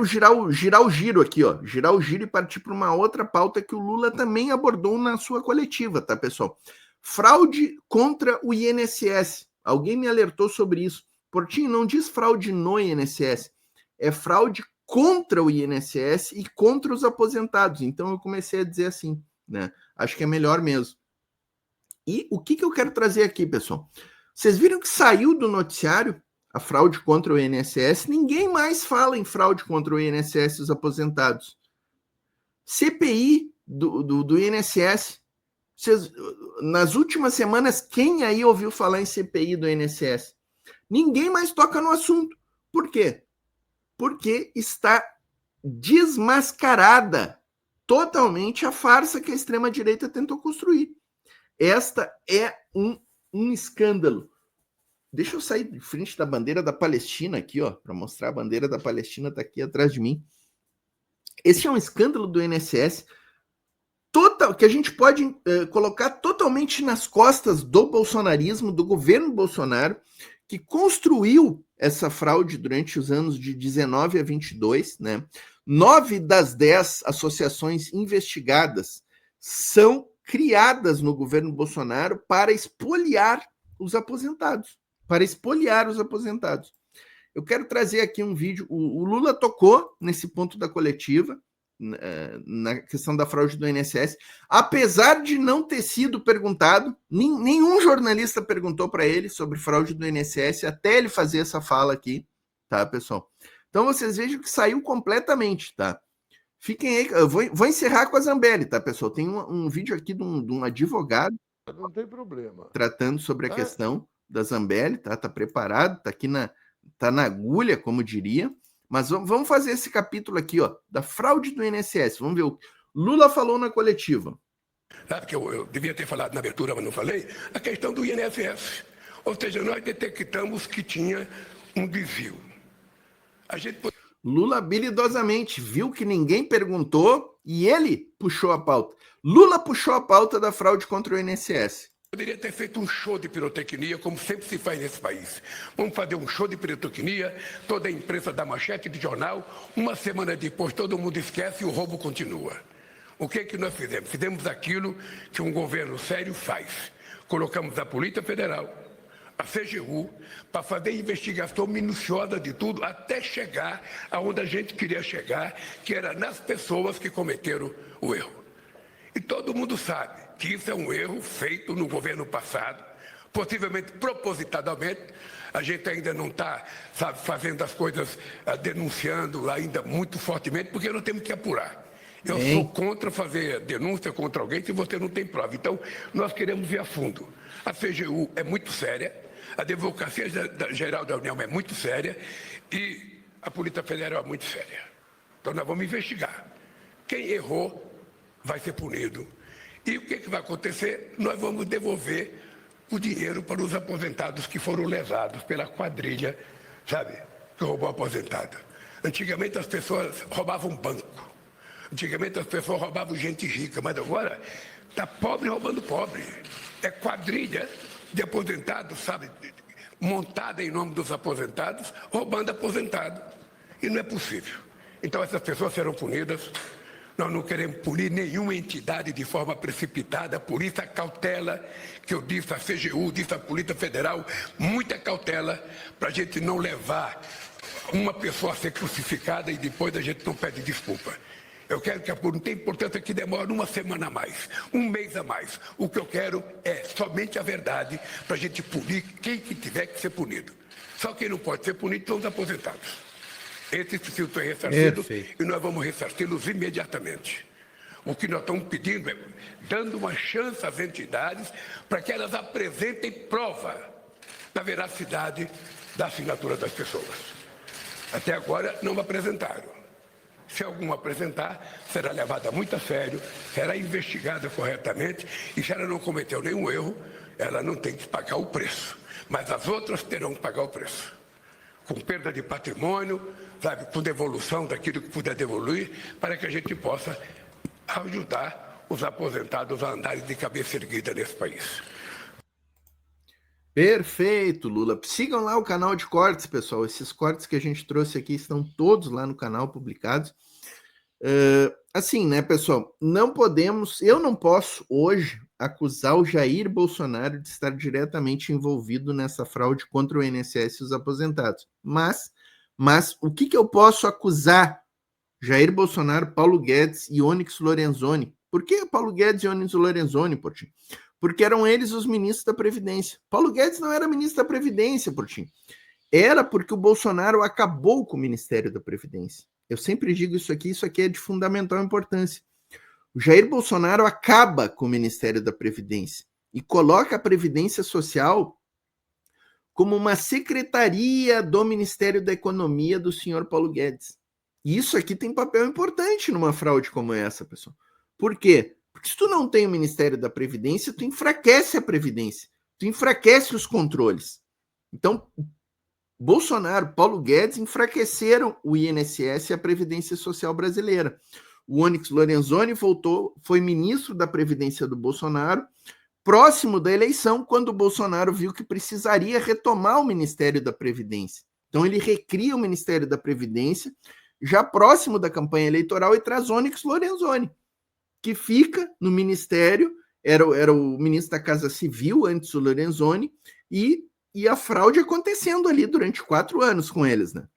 quero girar o giro aqui, ó. Girar o giro e partir para uma outra pauta que o Lula também abordou na sua coletiva, tá, pessoal? Fraude contra o INSS. Alguém me alertou sobre isso. Portinho, não diz fraude no INSS. É fraude contra o INSS e contra os aposentados. Então eu comecei a dizer assim, né? Acho que é melhor mesmo. E o que eu quero trazer aqui, pessoal? Vocês viram que saiu do noticiário a fraude contra o INSS? Ninguém mais fala em fraude contra o INSS e os aposentados. CPI do INSS. Vocês, nas últimas semanas, quem aí ouviu falar em CPI do INSS? Ninguém mais toca no assunto. Por quê? Porque está desmascarada totalmente a farsa que a extrema-direita tentou construir. Esta é um escândalo. Deixa eu sair de frente da bandeira da Palestina aqui, ó, para mostrar a bandeira da Palestina está aqui atrás de mim. Esse é um escândalo do INSS total, que a gente pode colocar totalmente nas costas do bolsonarismo, do governo Bolsonaro, que construiu essa fraude durante os anos de 19 a 22, né? 9 das 10 associações investigadas são criadas no governo Bolsonaro para expoliar os aposentados. Eu quero trazer aqui um vídeo. O Lula tocou nesse ponto da coletiva, na questão da fraude do INSS, apesar de não ter sido perguntado, nenhum jornalista perguntou para ele sobre fraude do INSS até ele fazer essa fala aqui, tá, pessoal? Então vocês vejam que saiu completamente, tá? Fiquem aí, eu vou encerrar com a Zambelli, tá, pessoal? Tem um vídeo aqui de um advogado. Não tem problema. Tratando sobre a questão da Zambelli, tá? Tá preparado, tá aqui tá na agulha, como diria. Mas vamos fazer esse capítulo aqui, ó, da fraude do INSS. Vamos ver o que Lula falou na coletiva. Sabe que eu devia ter falado na abertura, mas não falei? A questão do INSS. Ou seja, nós detectamos que tinha um desvio. Lula habilidosamente viu que ninguém perguntou e ele puxou a pauta. Lula puxou a pauta da fraude contra o INSS. Poderia ter feito um show de pirotecnia, como sempre se faz nesse país. Vamos fazer um show de pirotecnia, toda a imprensa dá manchete de jornal, uma semana depois todo mundo esquece e o roubo continua. O que é que nós fizemos? Fizemos aquilo que um governo sério faz. Colocamos a Polícia Federal, a CGU, para fazer investigação minuciosa de tudo, até chegar aonde a gente queria chegar, que era nas pessoas que cometeram o erro. E todo mundo sabe que isso é um erro feito no governo passado, possivelmente propositadamente. A gente ainda não está, fazendo as coisas, denunciando ainda muito fortemente, porque nós temos que apurar. Eu sou contra fazer denúncia contra alguém se você não tem prova. Então, nós queremos ir a fundo. A CGU é muito séria, a Advocacia Geral da União é muito séria e a Polícia Federal é muito séria. Então, nós vamos investigar. Quem errou vai ser punido. E o que vai acontecer? Nós vamos devolver o dinheiro para os aposentados que foram lesados pela quadrilha, sabe, que roubou aposentado. Antigamente as pessoas roubavam banco. Antigamente as pessoas roubavam gente rica, mas agora está pobre roubando pobre. É quadrilha de aposentados, sabe, montada em nome dos aposentados, roubando aposentado. E não é possível. Então essas pessoas serão punidas. Nós não queremos punir nenhuma entidade de forma precipitada, por isso a cautela que eu disse à CGU, disse à Polícia Federal, muita cautela para a gente não levar uma pessoa a ser crucificada e depois a gente não pede desculpa. Eu quero que não tem importância que demore uma semana a mais, um mês a mais. O que eu quero é somente a verdade para a gente punir quem que tiver que ser punido. Só quem não pode ser punido são os aposentados. Esses precisam ser ressarcidos e nós vamos ressarci-los imediatamente. O que nós estamos pedindo é dando uma chance às entidades para que elas apresentem prova da veracidade da assinatura das pessoas. Até agora não apresentaram. Se algum apresentar, será levada muito a sério, será investigada corretamente e se ela não cometeu nenhum erro, ela não tem que pagar o preço. Mas as outras terão que pagar o preço. Com perda de patrimônio, sabe, com devolução daquilo que puder devoluir, para que a gente possa ajudar os aposentados a andarem de cabeça erguida nesse país. Perfeito, Lula. Sigam lá o canal de cortes, pessoal. Esses cortes que a gente trouxe aqui estão todos lá no canal publicados. Assim, né, pessoal? Eu não posso hoje acusar o Jair Bolsonaro de estar diretamente envolvido nessa fraude contra o INSS e os aposentados. Mas o que eu posso acusar Jair Bolsonaro, Paulo Guedes e Onyx Lorenzoni? Por que Paulo Guedes e Onyx Lorenzoni, Portinho? Porque eram eles os ministros da Previdência. Paulo Guedes não era ministro da Previdência, Portinho. Era porque o Bolsonaro acabou com o Ministério da Previdência. Eu sempre digo isso aqui é de fundamental importância. O Jair Bolsonaro acaba com o Ministério da Previdência e coloca a Previdência Social como uma secretaria do Ministério da Economia do senhor Paulo Guedes. E isso aqui tem papel importante numa fraude como essa, pessoal. Por quê? Porque se tu não tem o Ministério da Previdência, tu enfraquece a Previdência, tu enfraquece os controles. Então, Bolsonaro, Paulo Guedes enfraqueceram o INSS e a Previdência Social brasileira. O Onyx Lorenzoni foi ministro da Previdência do Bolsonaro, próximo da eleição, quando o Bolsonaro viu que precisaria retomar o Ministério da Previdência. Então ele recria o Ministério da Previdência, já próximo da campanha eleitoral, e traz Onyx Lorenzoni, que fica no Ministério, era o ministro da Casa Civil antes do Lorenzoni, e a fraude acontecendo ali durante 4 anos com eles, né?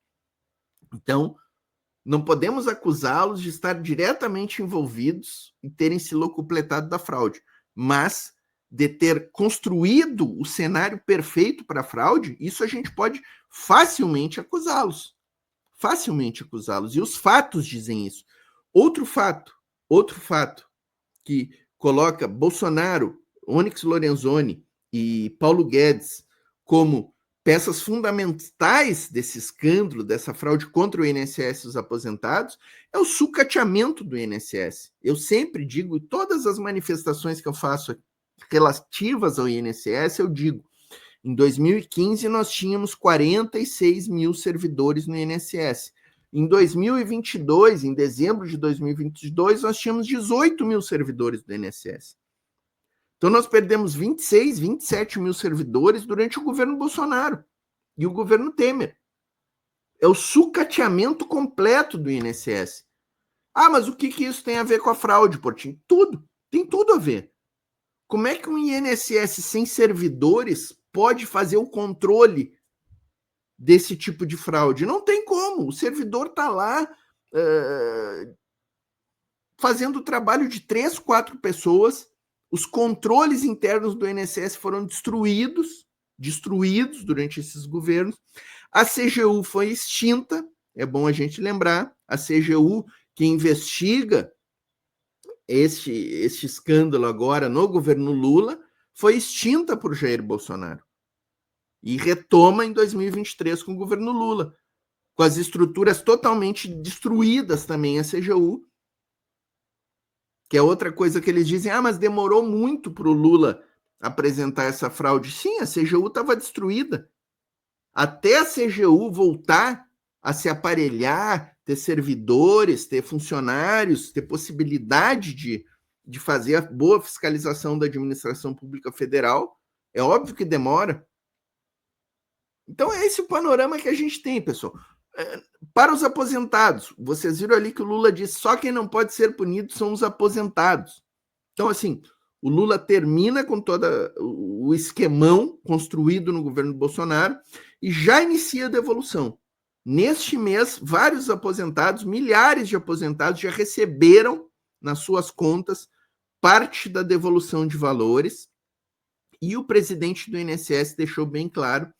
Então, não podemos acusá-los de estar diretamente envolvidos e terem se locupletado da fraude, mas de ter construído o cenário perfeito para a fraude, isso a gente pode facilmente acusá-los. Facilmente acusá-los. E os fatos dizem isso. Outro fato que coloca Bolsonaro, Onyx Lorenzoni e Paulo Guedes como peças fundamentais desse escândalo, dessa fraude contra o INSS e os aposentados, é o sucateamento do INSS. Eu sempre digo, todas as manifestações que eu faço relativas ao INSS, eu digo, em 2015 nós tínhamos 46 mil servidores no INSS. Em 2022, em dezembro de 2022, nós tínhamos 18 mil servidores do INSS. Então nós perdemos 26, 27 mil servidores durante o governo Bolsonaro e o governo Temer. É o sucateamento completo do INSS. Ah, mas o que isso tem a ver com a fraude, Portinho? Tudo. Tem tudo a ver. Como é que um INSS sem servidores pode fazer o controle desse tipo de fraude? Não tem como. O servidor está lá fazendo o trabalho de 3, 4 pessoas. Os controles internos do INSS foram destruídos durante esses governos. A CGU foi extinta, é bom a gente lembrar. A CGU, que investiga este escândalo agora no governo Lula, foi extinta por Jair Bolsonaro. E retoma em 2023 com o governo Lula, com as estruturas totalmente destruídas também, a CGU, que é outra coisa que eles dizem, mas demorou muito para o Lula apresentar essa fraude. Sim, a CGU estava destruída. Até a CGU voltar a se aparelhar, ter servidores, ter funcionários, ter possibilidade de fazer a boa fiscalização da administração pública federal, é óbvio que demora. Então é esse o panorama que a gente tem, pessoal. Para os aposentados, vocês viram ali que o Lula disse só quem não pode ser punido são os aposentados. Então, assim, o Lula termina com todo o esquemão construído no governo Bolsonaro e já inicia a devolução. Neste mês, vários aposentados, milhares de aposentados já receberam nas suas contas parte da devolução de valores, e o presidente do INSS deixou bem claro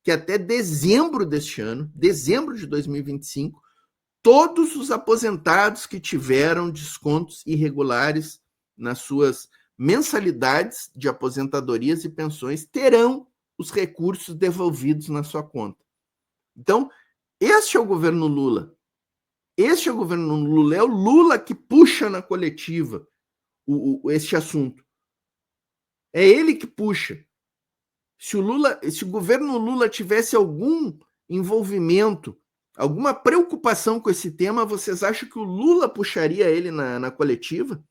que até dezembro deste ano, dezembro de 2025, todos os aposentados que tiveram descontos irregulares nas suas mensalidades de aposentadorias e pensões terão os recursos devolvidos na sua conta. Então, este é o governo Lula. Este é o governo Lula. É o Lula que puxa na coletiva este assunto. É ele que puxa. Se o governo Lula tivesse algum envolvimento, alguma preocupação com esse tema, vocês acham que o Lula puxaria ele na coletiva?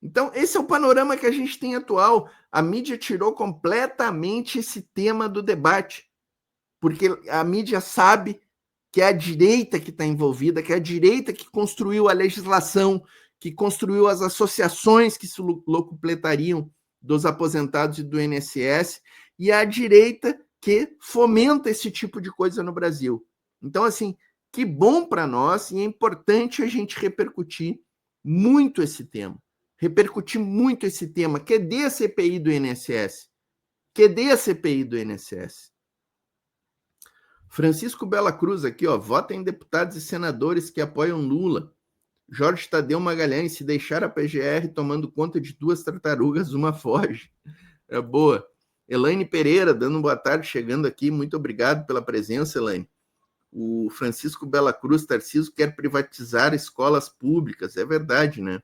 Então, esse é o panorama que a gente tem atual. A mídia tirou completamente esse tema do debate, porque a mídia sabe que é a direita que está envolvida, que é a direita que construiu a legislação, que construiu as associações que se locupletariam dos aposentados e do INSS, e é a direita que fomenta esse tipo de coisa no Brasil. Então, assim, que bom para nós, e é importante a gente repercutir muito esse tema. Repercutir muito esse tema. Cadê a CPI do INSS? Cadê a CPI do INSS? Francisco Bela Cruz aqui, ó, vota em deputados e senadores que apoiam Lula. Jorge Tadeu Magalhães, se deixar a PGR tomando conta de 2 tartarugas, uma foge. É boa. Elaine Pereira, dando boa tarde, chegando aqui. Muito obrigado pela presença, Elaine. O Francisco Bela Cruz, Tarcísio, quer privatizar escolas públicas. É verdade, né?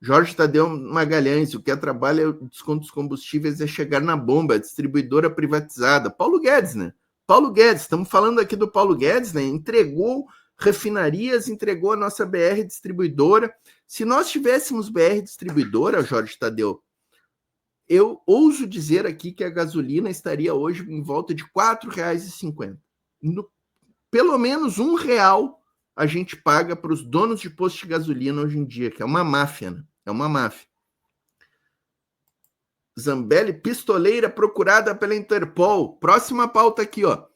Jorge Tadeu Magalhães, o que atrapalha o desconto dos combustíveis é chegar na bomba, a distribuidora privatizada. Paulo Guedes, né? Paulo Guedes, estamos falando aqui do Paulo Guedes, né? Entregou refinarias, entregou a nossa BR distribuidora. Se nós tivéssemos BR distribuidora, Jorge Tadeu, eu ouso dizer aqui que a gasolina estaria hoje em volta de R$ 4,50. Pelo menos R$1 a gente paga para os donos de posto de gasolina hoje em dia, que é uma máfia, né? É uma máfia. Zambelli, pistoleira procurada pela Interpol. Próxima pauta aqui, ó.